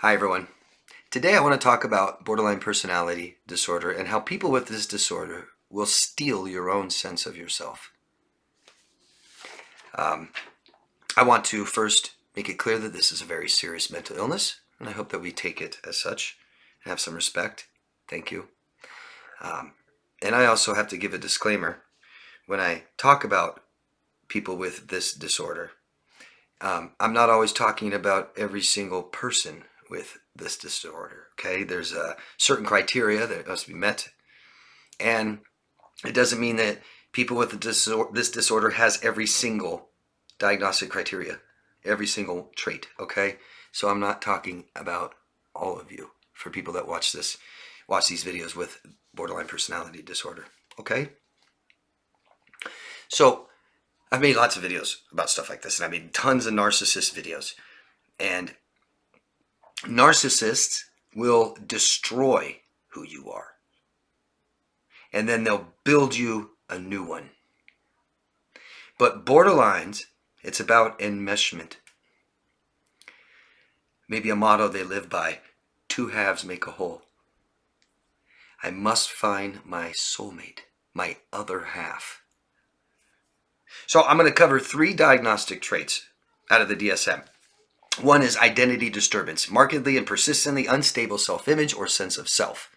Hi everyone. Today I want to talk about borderline personality disorder and how people with this disorder will steal your own sense of yourself. I want to first make it clear that this is a very serious mental illness, and I hope that we take it as such and have some respect. Thank you. And I also have to give a disclaimer when I talk about people with this disorder. I'm not always talking about every single person with this disorder, okay? There's a certain criteria that must be met, and it doesn't mean that people with this disorder has every single diagnostic criteria, every single trait, okay? So I'm not talking about all of you for people that watch these videos with borderline personality disorder, okay? So I've made lots of videos about stuff like this, and I made tons of narcissist videos. And narcissists will destroy who you are. And then they'll build you a new one. But borderlines, it's about enmeshment. Maybe a motto they live by: two halves make a whole. I must find my soulmate, my other half. So I'm going to cover 3 diagnostic traits out of the DSM. One is identity disturbance, markedly and persistently unstable self-image or sense of self.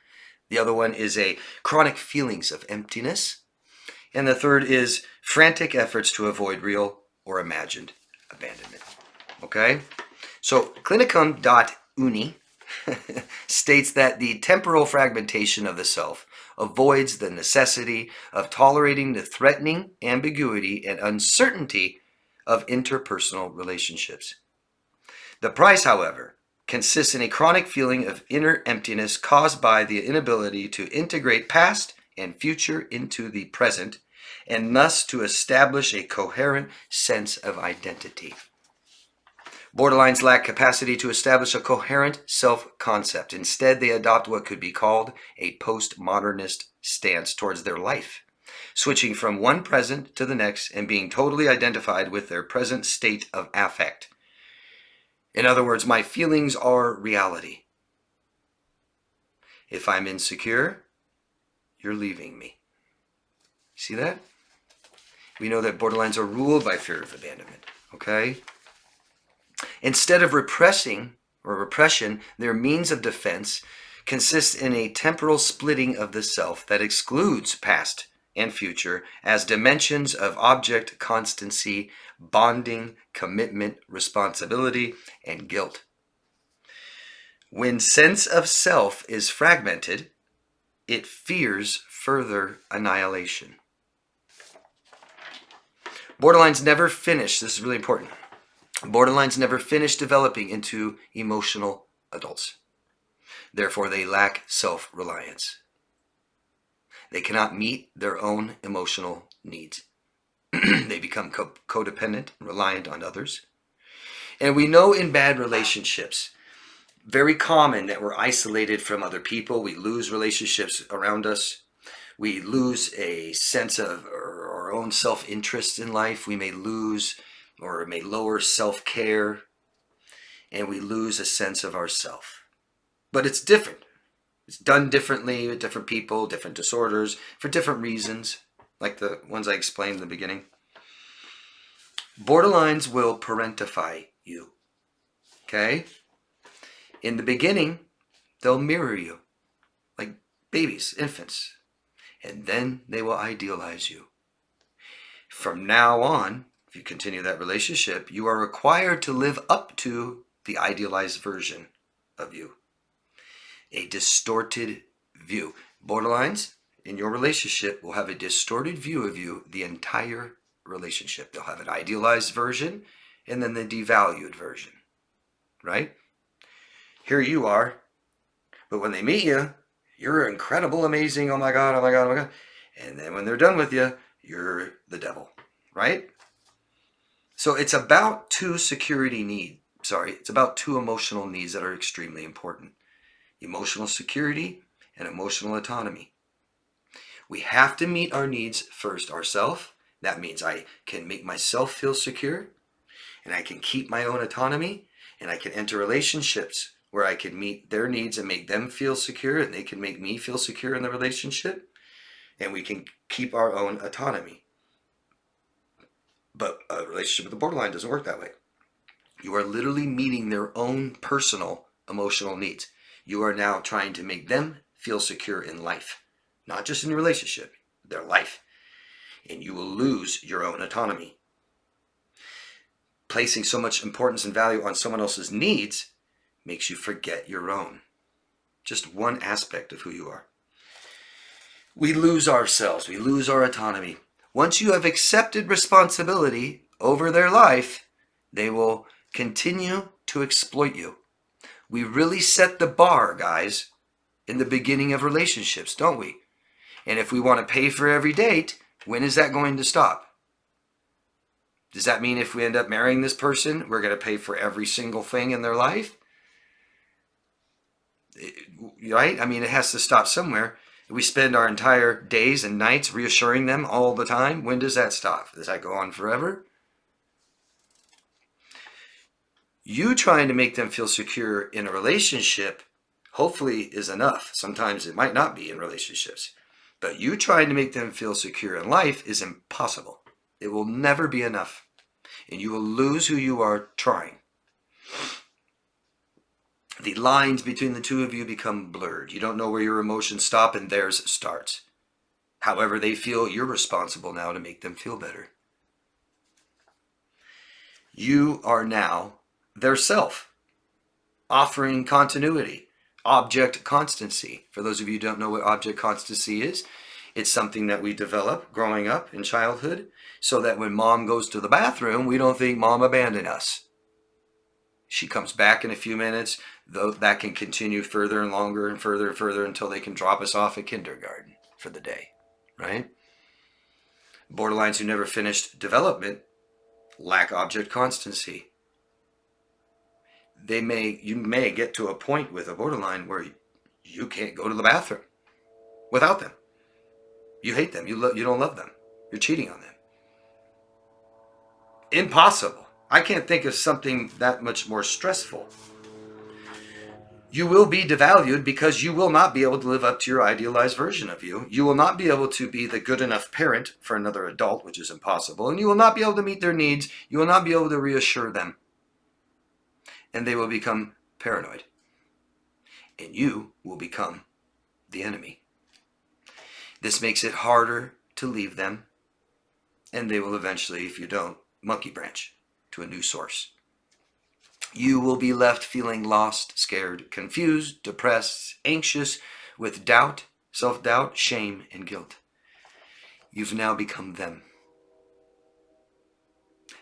The other one is a chronic feelings of emptiness. And the third is frantic efforts to avoid real or imagined abandonment. Okay? So clinicum.uni states that the temporal fragmentation of the self avoids the necessity of tolerating the threatening ambiguity and uncertainty of interpersonal relationships. The price, however, consists in a chronic feeling of inner emptiness caused by the inability to integrate past and future into the present, and thus to establish a coherent sense of identity. Borderlines lack capacity to establish a coherent self-concept. Instead, they adopt what could be called a postmodernist stance towards their life, switching from one present to the next and being totally identified with their present state of affect. In other words, my feelings are reality. If I'm insecure, you're leaving me. See that? We know that borderlines are ruled by fear of abandonment, okay? Instead of repression, their means of defense consists in a temporal splitting of the self that excludes past and future as dimensions of object constancy, bonding, commitment, responsibility, and guilt. When sense of self is fragmented, it fears further annihilation. Borderlines never finish, this is really important, borderlines never finish developing into emotional adults. Therefore, they lack self-reliance. They cannot meet their own emotional needs. They become codependent, reliant on others. And we know in bad relationships, very common that we're isolated from other people. We lose relationships around us. We lose a sense of our own self-interest in life. We may lose or may lower self-care, and we lose a sense of ourself. But it's different. It's done differently with different people, different disorders, for different reasons, like the ones I explained in the beginning. Borderlines will parentify you, okay? In the beginning, they'll mirror you, like babies, infants, and then they will idealize you. From now on, if you continue that relationship, you are required to live up to the idealized version of you. A distorted view. Borderlines in your relationship will have a distorted view of you the entire relationship. They'll have an idealized version and then the devalued version, right? Here you are, but when they meet you, you're incredible, amazing, oh my God, oh my God, oh my God. And then when they're done with you, you're the devil, right? So it's about it's about 2 emotional needs that are extremely important. Emotional security and emotional autonomy. We have to meet our needs first ourselves. That means I can make myself feel secure, and I can keep my own autonomy, and I can enter relationships where I can meet their needs and make them feel secure, and they can make me feel secure in the relationship, and we can keep our own autonomy. But a relationship with a borderline doesn't work that way. You are literally meeting their own personal emotional needs. You are now trying to make them feel secure in life, not just in your relationship, their life. And you will lose your own autonomy. Placing so much importance and value on someone else's needs makes you forget your own. Just one aspect of who you are. We lose ourselves. We lose our autonomy. Once you have accepted responsibility over their life, they will continue to exploit you. We really set the bar, guys, in the beginning of relationships, don't we? And if we want to pay for every date, when is that going to stop? Does that mean if we end up marrying this person, we're going to pay for every single thing in their life? Right? I mean, it has to stop somewhere. We spend our entire days and nights reassuring them all the time. When does that stop? Does that go on forever? You trying to make them feel secure in a relationship, hopefully, is enough. Sometimes it might not be in relationships. But you trying to make them feel secure in life is impossible. It will never be enough. And you will lose who you are trying. The lines between the two of you become blurred. You don't know where your emotions stop and theirs starts. However they feel, you're responsible now to make them feel better. You are now their self, offering continuity, object constancy. For those of you who don't know what object constancy is, it's something that we develop growing up in childhood so that when mom goes to the bathroom, we don't think mom abandoned us. She comes back in a few minutes, though that can continue further and longer and further until they can drop us off at kindergarten for the day, right? Borderlines who never finished development lack object constancy. You may get to a point with a borderline where you can't go to the bathroom without them. You hate them. You don't love them. You're cheating on them. Impossible. I can't think of something that much more stressful. You will be devalued because you will not be able to live up to your idealized version of you. You will not be able to be the good enough parent for another adult, which is impossible. And you will not be able to meet their needs. You will not be able to reassure them. And they will become paranoid. And you will become the enemy. This makes it harder to leave them. And they will eventually, if you don't, monkey branch to a new source. You will be left feeling lost, scared, confused, depressed, anxious, with doubt, self-doubt, shame, and guilt. You've now become them.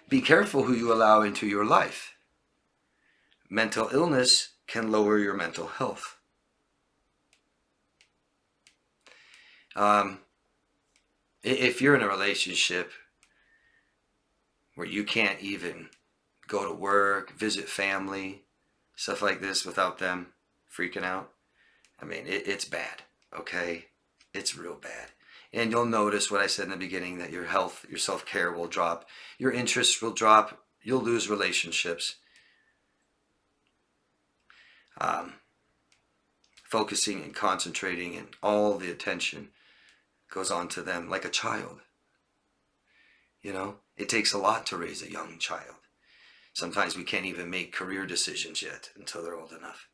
Be careful who you allow into your life. Mental illness can lower your mental health. If you're in a relationship where you can't even go to work, visit family, stuff like this without them freaking out, I mean, it's bad, okay? It's real bad. And you'll notice what I said in the beginning, that your health, your self-care will drop, your interests will drop, you'll lose relationships. Focusing and concentrating and all the attention goes on to them like a child. You know, it takes a lot to raise a young child. Sometimes we can't even make career decisions yet until they're old enough.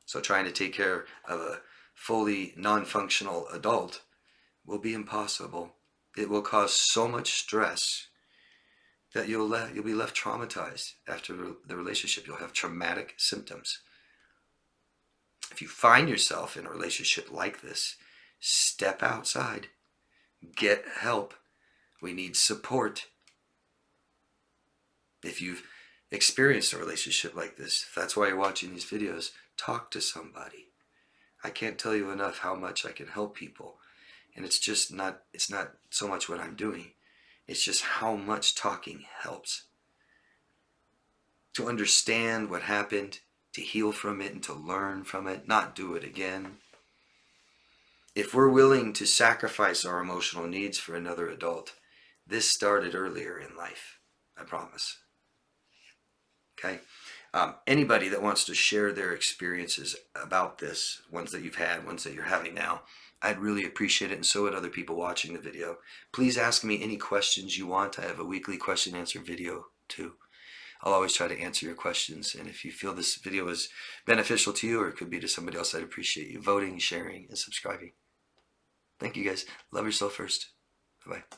So trying to take care of a fully non-functional adult will be impossible. It will cause so much stress that you'll be left traumatized after the relationship. You'll have traumatic symptoms. If you find yourself in a relationship like this, step outside. Get help. We need support. If you've experienced a relationship like this, if that's why you're watching these videos, talk to somebody. I can't tell you enough how much I can help people. And it's not so much what I'm doing. It's just how much talking helps. To understand what happened, to heal from it, and to learn from it, not do it again. If we're willing to sacrifice our emotional needs for another adult, this started earlier in life, I promise. Okay? Anybody that wants to share their experiences about this, ones that you've had, ones that you're having now, I'd really appreciate it, and so would other people watching the video. Please ask me any questions you want. I have a weekly question and answer video too. I'll always try to answer your questions, and if you feel this video is beneficial to you or it could be to somebody else, I'd appreciate you voting, sharing, and subscribing. Thank you guys. Love yourself first. Bye-bye.